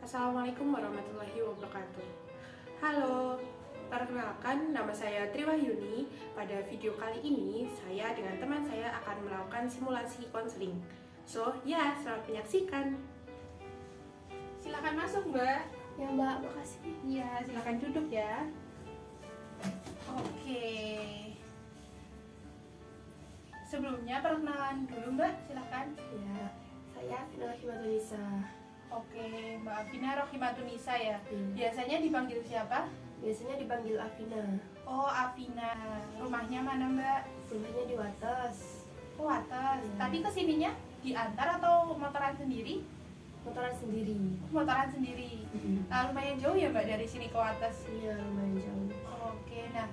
Assalamualaikum warahmatullahi wabarakatuh. Halo, perkenalkan nama saya Triwahyuni. Pada video kali ini, saya dengan teman saya akan melakukan simulasi konseling. So, ya, selamat menyaksikan. Silakan masuk, Mbak. Ya Mbak, makasih. Iya, silakan duduk ya. Oke. Sebelumnya perkenalan dulu, Mbak, silakan. Ya, saya Afina Rohimatunisa. Oke, Mbak Afina Rohimatunisa ya. Biasanya dipanggil siapa? Biasanya dipanggil Afina. Oh, Afina. Rumahnya mana, Mbak? Rumahnya di Wates. Oh, atas. Iya. Tadi kesininya diantar atau motoran sendiri? Motoran sendiri. Motoran sendiri. Lumayan jauh ya, Mbak, dari sini ke atas. Iya, lumayan jauh. Oke, nah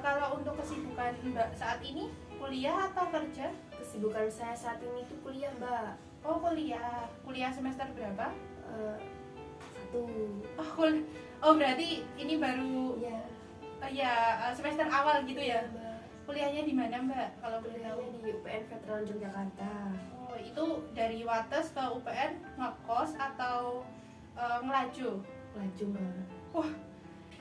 kalau untuk kesibukan Mbak saat ini, kuliah atau kerja? Kesibukan saya saat ini tuh kuliah Mbak. Oh, kuliah. Kuliah semester berapa? Eh, Satu. Oh, berarti ini baru Iya. semester awal gitu ya? Mbak. Kuliahnya di mana, Mbak? Kalau boleh tahu? Kuliahnya di UPN Veteran Yogyakarta. Oh, itu dari Wates ke UPN ngekos atau ngelaju? Laju Mbak.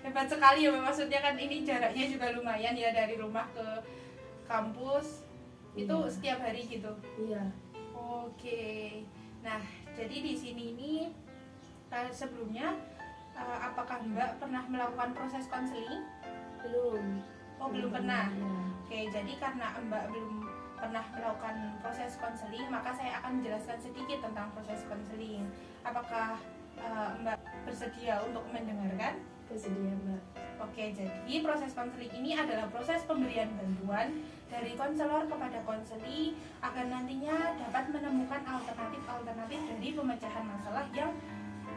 Hebat sekali ya, Mbak. Maksudnya kan ini jaraknya juga lumayan ya dari rumah ke kampus. Itu Iya. setiap hari gitu. Iya. Oke. Nah, jadi di sini ini sebelumnya apakah Mbak pernah melakukan proses konseling? Belum. Oh, belum pernah. Iya. Oke, jadi karena Mbak belum pernah melakukan proses konseling, maka saya akan menjelaskan sedikit tentang proses konseling. Apakah Mbak bersedia untuk mendengarkan? Bersedia Mbak. Oke, jadi proses konseling ini adalah proses pemberian bantuan dari konselor kepada konseli agar nantinya dapat menemukan alternatif-alternatif dari pemecahan masalah yang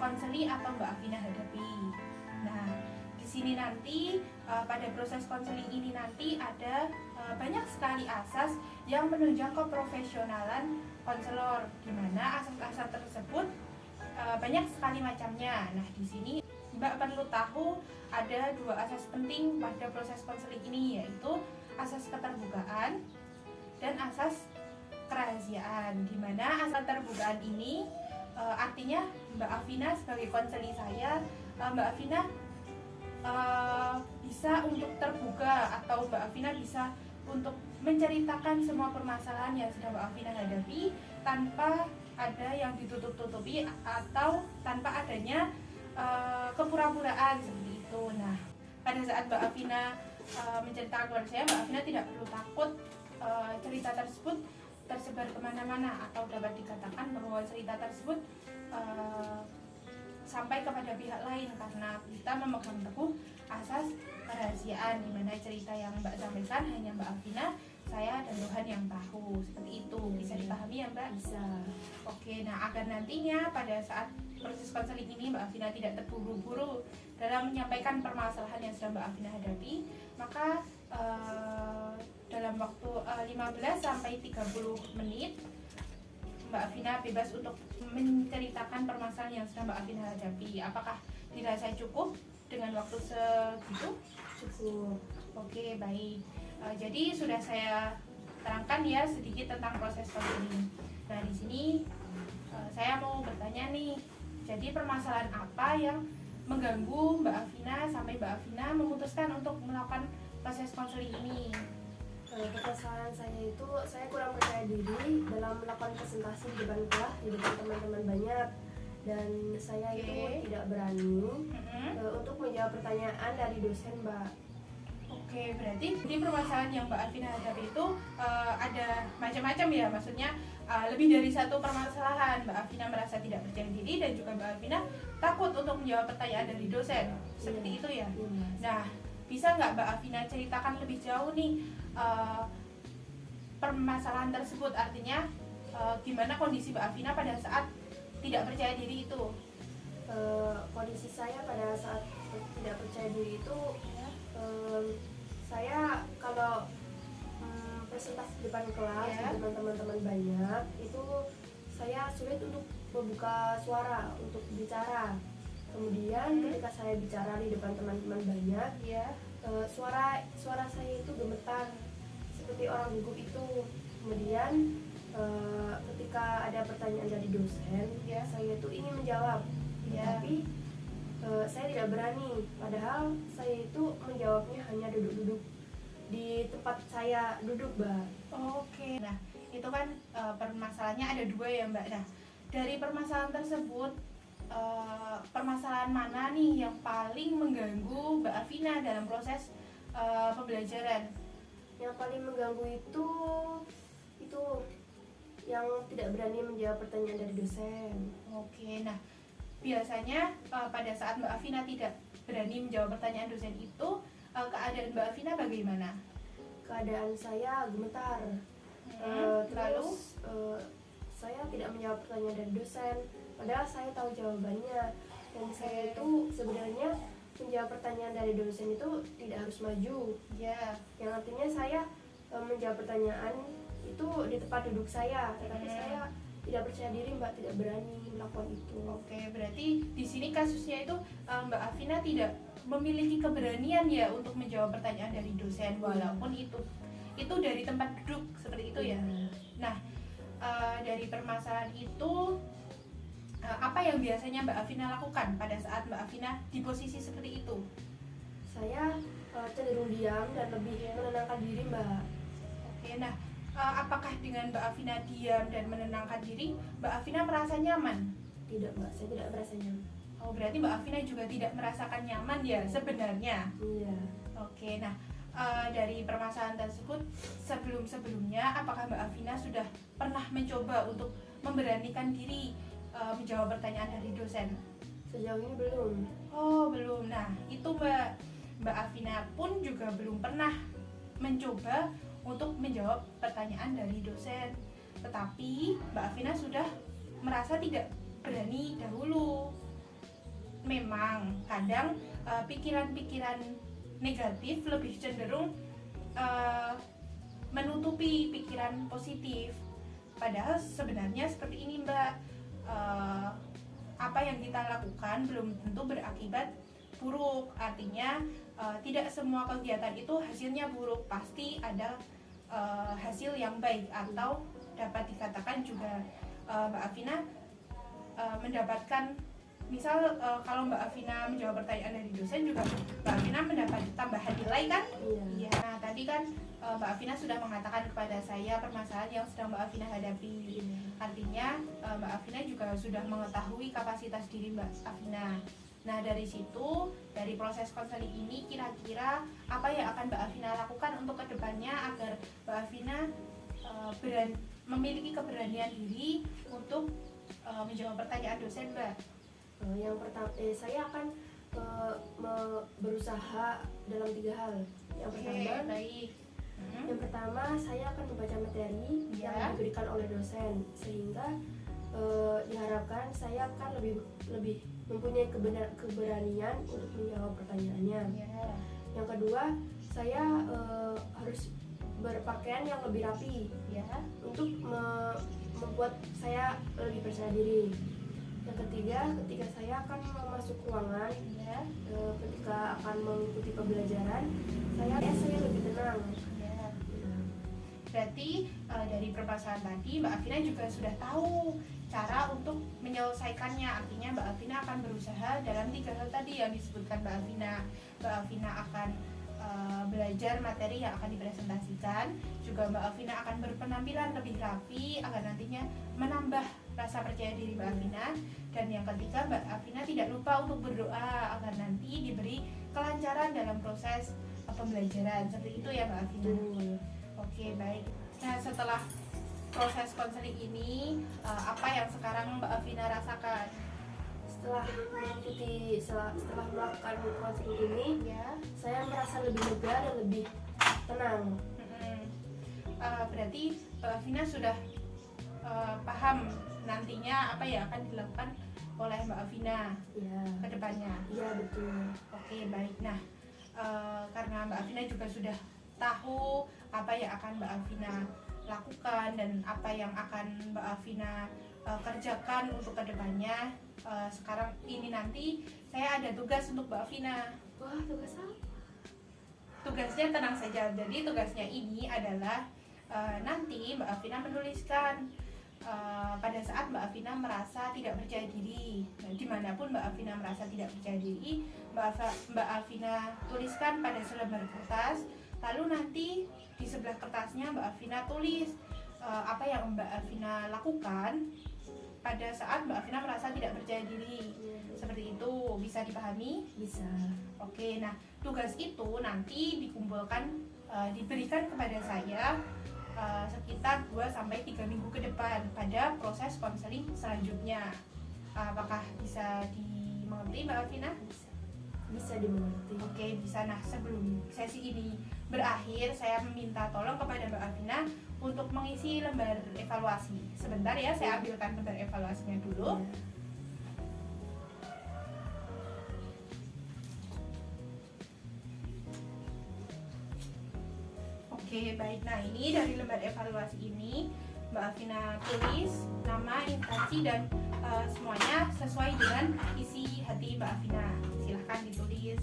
konseli atau Mbak Afina hadapi. Nah, di sini nanti pada proses konseling ini nanti ada banyak sekali asas yang menunjang keprofesionalan konselor, di mana asas-asas tersebut banyak sekali macamnya. Nah, di sini Mbak perlu tahu ada dua asas penting pada proses konseling ini, yaitu asas keterbukaan dan asas kerahasiaan. Di mana asas keterbukaan ini artinya Mbak Afina sebagai konseli saya, Mbak Afina bisa untuk terbuka atau Mbak Afina bisa untuk menceritakan semua permasalahan yang sedang Mbak Afina hadapi tanpa ada yang ditutup-tutupi atau tanpa adanya kepura-puraan seperti itu. Nah, pada saat Mbak Afina menceritakan kepada saya, Mbak Afina tidak perlu takut cerita tersebut tersebar kemana-mana atau dapat dikatakan bahwa cerita tersebut sampai kepada pihak lain, karena kita memegang teguh asas kerahasiaan, di mana cerita yang Mbak sampaikan hanya Mbak Afina, saya dan Tuhan yang tahu. Seperti itu, bisa dipahami ya Mbak? Bisa. Oke, nah agar nantinya pada saat proses konseling ini Mbak Afina tidak terburu-buru dalam menyampaikan permasalahan yang sedang Mbak Afina hadapi, maka dalam waktu 15 sampai 30 menit Mbak Afina bebas untuk menceritakan permasalahan yang sedang Mbak Afina hadapi. Apakah dirasa cukup dengan waktu segitu? Cukup. Oke, baik. Jadi sudah saya terangkan ya sedikit tentang proses konseling. Nah, di sini saya mau bertanya nih. Jadi permasalahan apa yang mengganggu Mbak Afina sampai Mbak Afina memutuskan untuk melakukan proses konseling ini? Kekesalan saya itu, saya kurang percaya diri dalam melakukan presentasi di depan kelas, di depan teman-teman banyak, dan saya itu tidak berani untuk menjawab pertanyaan dari dosen Mbak. Oke, berarti di permasalahan yang Mbak Afina hadapi itu ada macam-macam ya, maksudnya lebih dari satu permasalahan. Mbak Afina merasa tidak percaya diri dan juga Mbak Afina takut untuk menjawab pertanyaan dari dosen, seperti itu ya. Nah, bisa nggak Mbak Afina ceritakan lebih jauh nih permasalahan tersebut, artinya gimana kondisi Mbak Afina pada saat tidak percaya diri itu? Kondisi saya pada saat tidak percaya diri itu, saya kalau presentasi di depan kelas, di depan teman-teman banyak, itu saya sulit untuk membuka suara, untuk bicara. Kemudian ketika saya bicara di depan teman-teman banyak, suara saya itu gemetar seperti orang gugup itu. Kemudian ketika ada pertanyaan dari dosen, saya tuh ingin menjawab Ya. Tapi saya tidak berani, padahal saya itu menjawabnya hanya duduk-duduk di tempat saya duduk, Mbak. Oke. Nah, itu kan permasalahannya ada dua ya, Mbak. Nah, dari permasalahan tersebut, permasalahan mana nih yang paling mengganggu Mbak Afina dalam proses pembelajaran? Yang paling mengganggu itu yang tidak berani menjawab pertanyaan dari dosen. Oke, nah biasanya pada saat Mbak Afina tidak berani menjawab pertanyaan dosen itu, keadaan Mbak Afina bagaimana? Keadaan saya gemetar. Lalu? Terus saya tidak menjawab pertanyaan dari dosen, padahal saya tahu jawabannya. Dan saya itu sebenarnya menjawab pertanyaan dari dosen itu tidak harus maju. Ya. Yang artinya saya menjawab pertanyaan itu di tempat duduk saya, tetapi saya tidak percaya diri, Mbak, tidak berani melakukan itu. Oke, berarti di sini kasusnya itu Mbak Afina tidak memiliki keberanian ya untuk menjawab pertanyaan dari dosen, walaupun itu dari tempat duduk seperti itu ya. Nah, dari permasalahan itu apa yang biasanya Mbak Afina lakukan pada saat Mbak Afina di posisi seperti itu? Saya cenderung diam dan lebih menenangkan diri, Mbak. Oke, nah apakah dengan Mbak Afina diam dan menenangkan diri, Mbak Afina merasa nyaman? Tidak, Mbak, saya tidak merasa nyaman. Oh, berarti Mbak Afina juga tidak merasakan nyaman ya sebenarnya? Iya. Oke, nah dari permasalahan tersebut sebelumnya apakah Mbak Afina sudah pernah mencoba untuk memberanikan diri menjawab pertanyaan dari dosen? Sejauh ini belum. Oh, belum. Nah, itu Mbak Afina pun juga belum pernah mencoba untuk menjawab pertanyaan dari dosen. Tetapi Mbak Afina sudah merasa tidak berani dahulu. Memang kadang pikiran-pikiran negatif lebih cenderung menutupi pikiran positif. Padahal sebenarnya seperti ini, Mbak. Apa yang kita lakukan belum tentu berakibat buruk. Artinya tidak semua kegiatan itu hasilnya buruk. Pasti ada hasil yang baik, atau dapat dikatakan juga Mbak Afina mendapatkan, misal kalau Mbak Afina menjawab pertanyaan dari dosen juga Mbak Afina mendapat tambahan nilai kan? Iya. Nah, tadi kan Mbak Afina sudah mengatakan kepada saya permasalahan yang sedang Mbak Afina hadapi. Artinya Mbak Afina juga sudah mengetahui kapasitas diri Mbak Afina. Nah, dari situ, dari proses konseling ini, kira-kira apa yang akan Mbak Afina lakukan untuk kedepannya agar Mbak Afina memiliki keberanian diri untuk menjawab pertanyaan dosen, Mbak? Yang pertama, saya akan berusaha dalam 3 hal. Yang pertama, saya akan membaca materi yang diberikan oleh dosen, sehingga diharapkan saya akan lebih mempunyai keberanian untuk menjawab pertanyaannya. Yang kedua, saya harus berpakaian yang lebih rapi untuk membuat saya lebih percaya diri. Yang ketiga, ketika saya akan masuk ruangan, ketika akan mengikuti pembelajaran, saya lebih tenang. Berarti dari permasalahan tadi Mbak Afina juga sudah tahu cara untuk menyelesaikannya. Artinya Mbak Afina akan berusaha dalam 3 hal tadi yang disebutkan Mbak Afina. Mbak Afina akan belajar materi yang akan dipresentasikan. Juga Mbak Afina akan berpenampilan lebih rapi agar nantinya menambah rasa percaya diri Mbak Afina. Dan yang ketiga, Mbak Afina tidak lupa untuk berdoa agar nanti diberi kelancaran dalam proses pembelajaran. Seperti itu ya Mbak Afina. Oke, baik. Nah, setelah proses konseling ini, apa yang sekarang Mbak Afina rasakan? Setelah melakukan konseling ini, saya merasa lebih lega dan lebih tenang. Berarti Mbak Afina sudah paham nantinya apa yang akan dilakukan oleh Mbak Afina ke depannya? Iya, betul. Oke, baik. Nah, karena Mbak Afina juga sudah tahu apa yang akan Mbak Afina lakukan dan apa yang akan Mbak Afina kerjakan untuk kedepannya, sekarang ini nanti saya ada tugas untuk Mbak Afina. Wah, tugas apa? Tugasnya tenang saja. Jadi tugasnya ini adalah nanti Mbak Afina menuliskan pada saat Mbak Afina merasa tidak percaya diri. Nah, dimanapun Mbak Afina merasa tidak percaya diri, Mbak Afina tuliskan pada selembar kertas. Lalu nanti di sebelah kertasnya Mbak Afina tulis apa yang Mbak Afina lakukan pada saat Mbak Afina merasa tidak percaya diri. Seperti itu, bisa dipahami? Bisa. Oke, nah tugas itu nanti dikumpulkan, diberikan kepada saya sekitar 2-3 minggu ke depan pada proses konseling selanjutnya. Apakah bisa dimengerti Mbak Afina? Bisa dimengerti. Oke, bisa. Nah, sebelum sesi ini berakhir, saya meminta tolong kepada Mbak Afina untuk mengisi lembar evaluasi. Sebentar ya, saya ambilkan lembar evaluasinya dulu. Oke, baik. Nah, ini dari lembar evaluasi ini Mbak Afina tulis nama, instansi, dan semuanya sesuai dengan isi hati Mbak Afina. Silahkan ditulis.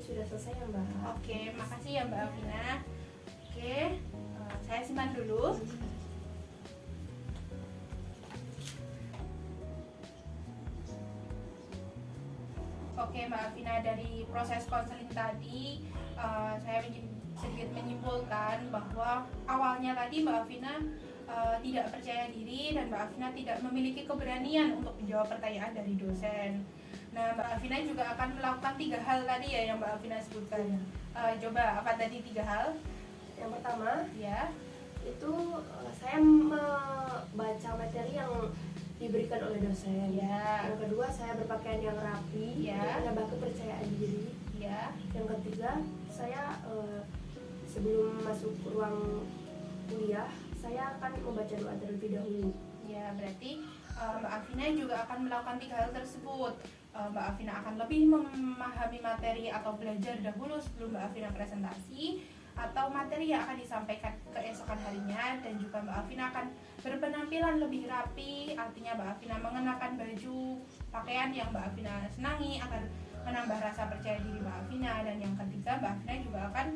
Sudah selesai ya Mbak? Oke, makasih ya Mbak Afina. Oke, saya simpan dulu. Oke Mbak Afina, dari proses konseling tadi saya sedikit menyimpulkan bahwa awalnya tadi Mbak Afina tidak percaya diri dan Mbak Afina tidak memiliki keberanian untuk menjawab pertanyaan dari dosen. Nah, Mbak Afina juga akan melakukan 3 hal tadi ya yang Mbak Afina sebutkan. Coba apa tadi 3 hal? Yang pertama, Ya. itu saya membaca materi yang diberikan oleh dosen. Ya. Yang kedua, saya berpakaian yang rapi, Ya. menambah kepercayaan diri. Ya. Yang ketiga, saya sebelum masuk ruang kuliah, saya akan membaca doa terlebih dahulu. Ya, berarti Mbak Afina juga akan melakukan 3 hal tersebut. Mbak Afina akan lebih memahami materi atau belajar dahulu sebelum Mbak Afina presentasi, atau materi yang akan disampaikan keesokan harinya, dan juga Mbak Afina akan berpenampilan lebih rapi, artinya Mbak Afina mengenakan baju pakaian yang Mbak Afina senangi akan menambah rasa percaya diri Mbak Afina. Dan yang ketiga, Mbak Afina juga akan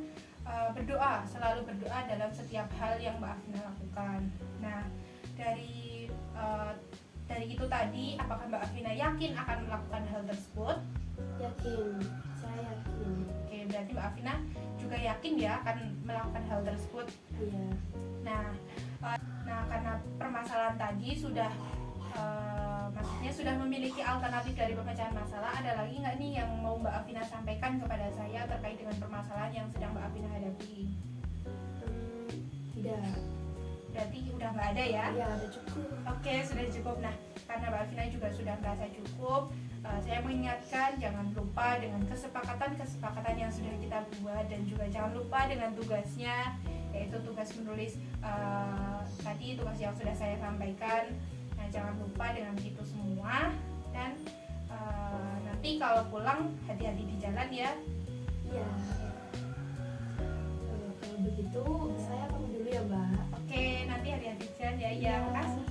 berdoa, selalu berdoa dalam setiap hal yang Mbak Afina lakukan. Nah, dari itu tadi, apakah Mbak Afina yakin akan melakukan hal tersebut? Yakin, saya yakin. Oke, berarti Mbak Afina juga yakin ya akan melakukan hal tersebut. Iya. Nah, karena permasalahan tadi sudah maksudnya sudah memiliki alternatif dari pemecahan masalah, ada lagi nggak nih yang mau Mbak Afina sampaikan kepada saya terkait dengan permasalahan yang sedang Mbak Afina hadapi? Tidak. Berarti udah nggak ada ya? Iya, ada cukup. Oke, sudah cukup. Nah, karena Mbak Afina juga sudah merasa cukup, saya mengingatkan jangan lupa dengan kesepakatan yang sudah kita buat, dan juga jangan lupa dengan tugasnya, yaitu tugas menulis tadi tugas yang sudah saya sampaikan. Nah, jangan lupa dengan itu semua, dan nanti kalau pulang hati-hati di jalan ya. Iya. Kalau begitu, saya pamit dulu ya Mbak. Oke, nanti hati-hati di jalan ya. Iya, makasih.